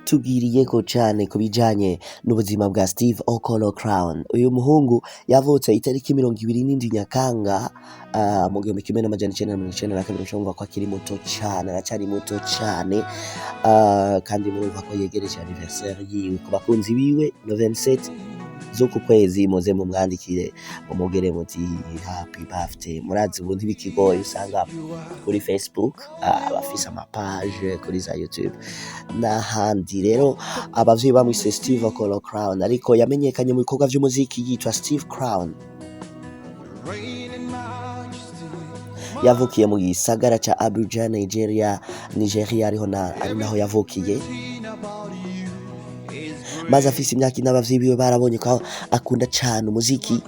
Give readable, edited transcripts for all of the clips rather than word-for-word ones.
batubwiriyeko cane ku bijanye n'ubuzima bwa Steve Okolo Crown. Uyu muhungu yavutse itariki 27 Nyakanga mu 1992, urumva ko akiri muto cane, aracari muto cane, kandi murumva ko yegereje anniversaire yiwe. Ku bakunzi biwe no 27 z'uku kwezi muze mumwandikire mumugere muti happy birthday. Murazi ubu ntibikigoye, usanga kuri Facebook abafise amapage kuri za YouTube n'ahandi. Rero abavyeyi bamwise Steve Okolo Crown, ariko yamenyekanye mu bikorwa vy'umuziki yitwa Steve Crown. Yavukiye mu gisagara ca Abuja, Nigeria ariho ari naho yavukiye. Maze afise imyaka ine abavyeyi biwe barabonye ko akunda cane umuziki,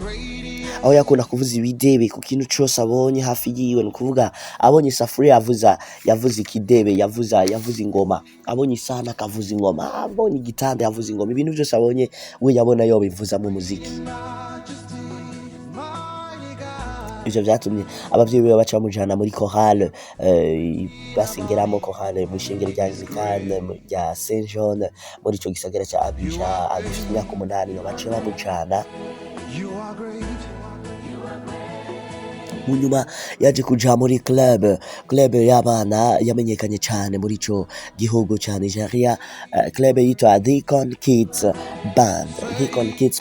aho yakunda kuvuza ibidebe ku kintu cose abonye hafi yiwe. Ni kuvuga abonye isafuriya yavuza ikidebe, yavuza ingoma, abonye isahani akavuza ingoma, abonye igitanda yavuza ingoma. Ibintu vyose abonye we yabona yobivuza mu muziki. Ivyo vyatumye abavyeyi biwe baca bamujana muri chorale, basengeramo chorale mu ishengero rya Anglikane rya Saint John muri ico gisagara ca Abuja. Afise imyaka 8 baca bamujana. Mu nyuma yaje kuja muri club y'abana yamenyekanye cane muri ico gihugu ca Nigeria, club yitwa Deacon Kids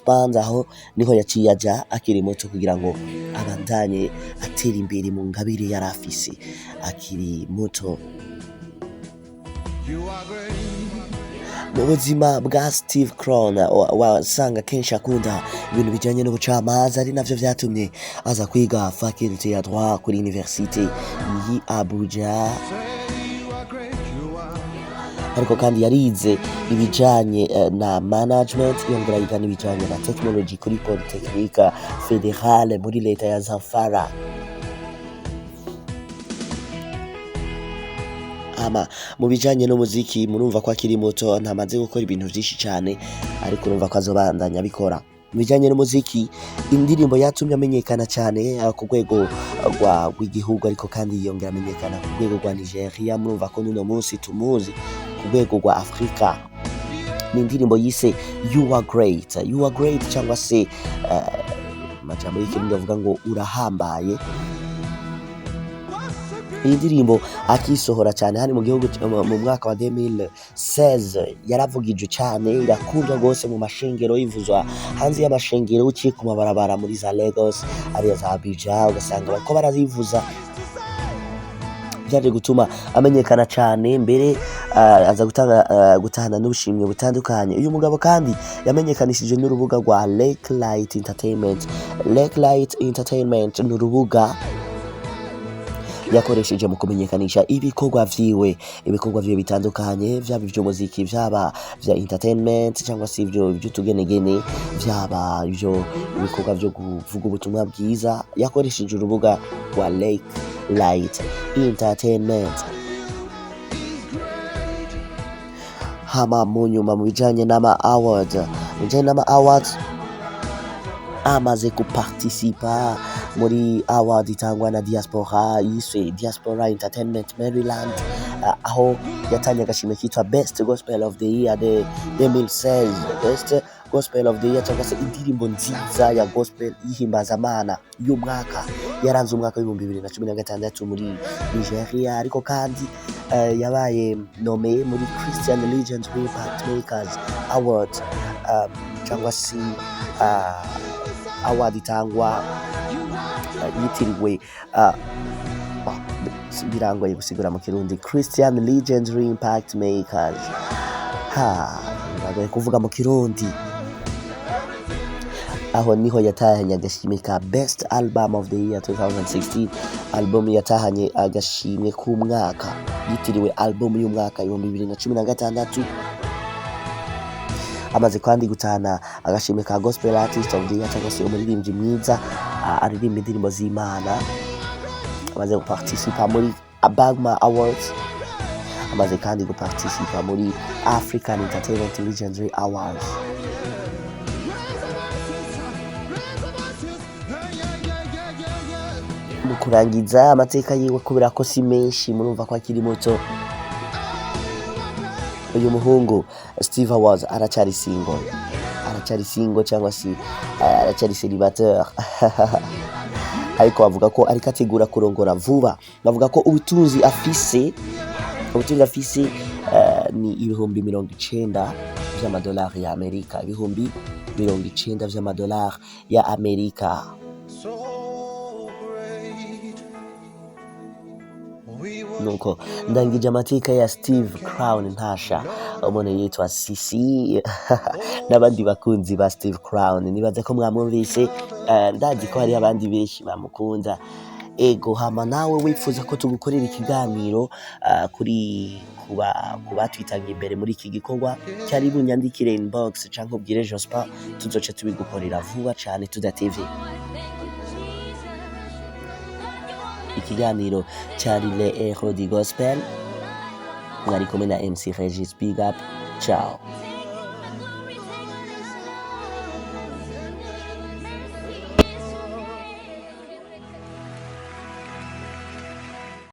Band. Aho niho yaciye aja akiri muto kugira ngo abandanye atera imbere mu ngabire yari afise akiri muto. Mu buzima bwa Steve Crown wasanga kenshi akunda ibintu bijanye n'ubucamanza, ari navyo vyatumye aza kwiga faculty ya droit kuri universite yi Abuja. Ariko kandi yarize ibijanye na management, yongera yiga n'ibijanye na technology kuri Polytechnique Federale muri leta ya Zamfara. Mu bijanye n'umuziki murumva ko akiri muto, ntamaze gukora ibintu vyinshi cane, ariko urumva ko azobandanya bikora. Mu bijanye n'umuziki, indirimbo yatumye amenyekana cane ku rwego rw'igihugu, ariko kandi yongera amenyekana ku rwego rwa Nigeria. Murumva ko n'uno munsi tumuzi ku rwego rwa Afrika. Ni indirimbo yise You Are Great, cyangwa se amajambo y'ikirundi avuga ngo urahambaye. Iyi ndirimbo akisohora cyane hani mu gihugu mu mwaka wa 2016, yaravugije cyane, irakundwa gose mu mashengero, yivuzwa hanze y'amashengero, uciye ku mabarabara muri za Lagos, ariya za Abuja, ugasanga bariko barazivuza. Byaje gutuma amenyekana cyane, mbere aza gutahana n'ubushimwe butandukanye. Uyu mugabo kandi yamenyekanishije n'urubuga rwa Lakelight Entertainment, n'urubuga yakoresheje mu kumenyekanisha ibikorwa vyiwe bitandukanye, vyaba ivy'umuziki, vyaba vya entertainment, cyangwa se ivyo tugenegene, vyaba ivyo ibikorwa vyo kuvuga ubutumwa bwiza. Yakoresheje urubuga rwa Lakelight Entertainment. Mu nyuma mu bijanye n'ama awards, amaze kuparticipa muri award itangwa na Diaspora, yiswe Diaspora Entertainment Maryland, aho yatanye agashimwe kitwa Best Gospel of the Year 2016, Best Gospel of the Year, cyangwa se indirimbo nziza ya gospel y'ihimbaza y'umwaka, yaranze umwaka wa 2016 muri Nigeria. Ariko kandi yabaye nome muri Christian Legendary Impact Makers Award, cyangwa se award itangwa yitiriwe birangoye gusigura mu Kirundi, Christian Legendary Impact Makers. Birangoye kuvuga mu Kirundi. Aho niho yatahanye agashimwe ka Best Album of the Year 2016, album yatahanye agashimwe k'umwaka yitiriwe album y'umwaka 2016. Amaze kandi gutana agashimwe ka Gospel Artist of the Year, cyangwa se umuririmbyi mwiza aririmba indirimbo z'Imana. Amaze guparticipa muri Abagma Awards, amaze kandi guparticipa muri African Entertainment Legendary Awards. Mu kurangiza amateka yiwe, kubera ko si menshi, murumva ko akiri muto, uyu muhungu Steve Awards aracyari single cyangwa se aracyari celibateur ariko bavuga ko ariko ategura kurongora vuba. Bavuga ko ubutunzi afise ni ibihumbi 90 by'amadolari ya Amerika, ibihumbi 90 by'amadolari ya Amerika. Nuko ndangije amateka ya Steve Crown ntasha umuntu yitwa Sisi n'abandi bakunzi ba Steve Crown, nibaza ko mwamwumvise. Ndazi ko hari abandi benshi bamukunda. Ego hama nawe wifuza ko tugukorera ikiganiro kuri kuba twitangiye imbere muri iki gikorwa, cyari bunyandikire inbox canke ubwire Jospa, tuzoce tubigukorera vuba cane tudatevye. Ikiganiro cyari le Héros du Gospel, mwari kumwe na MC Regis. Big up, ciao.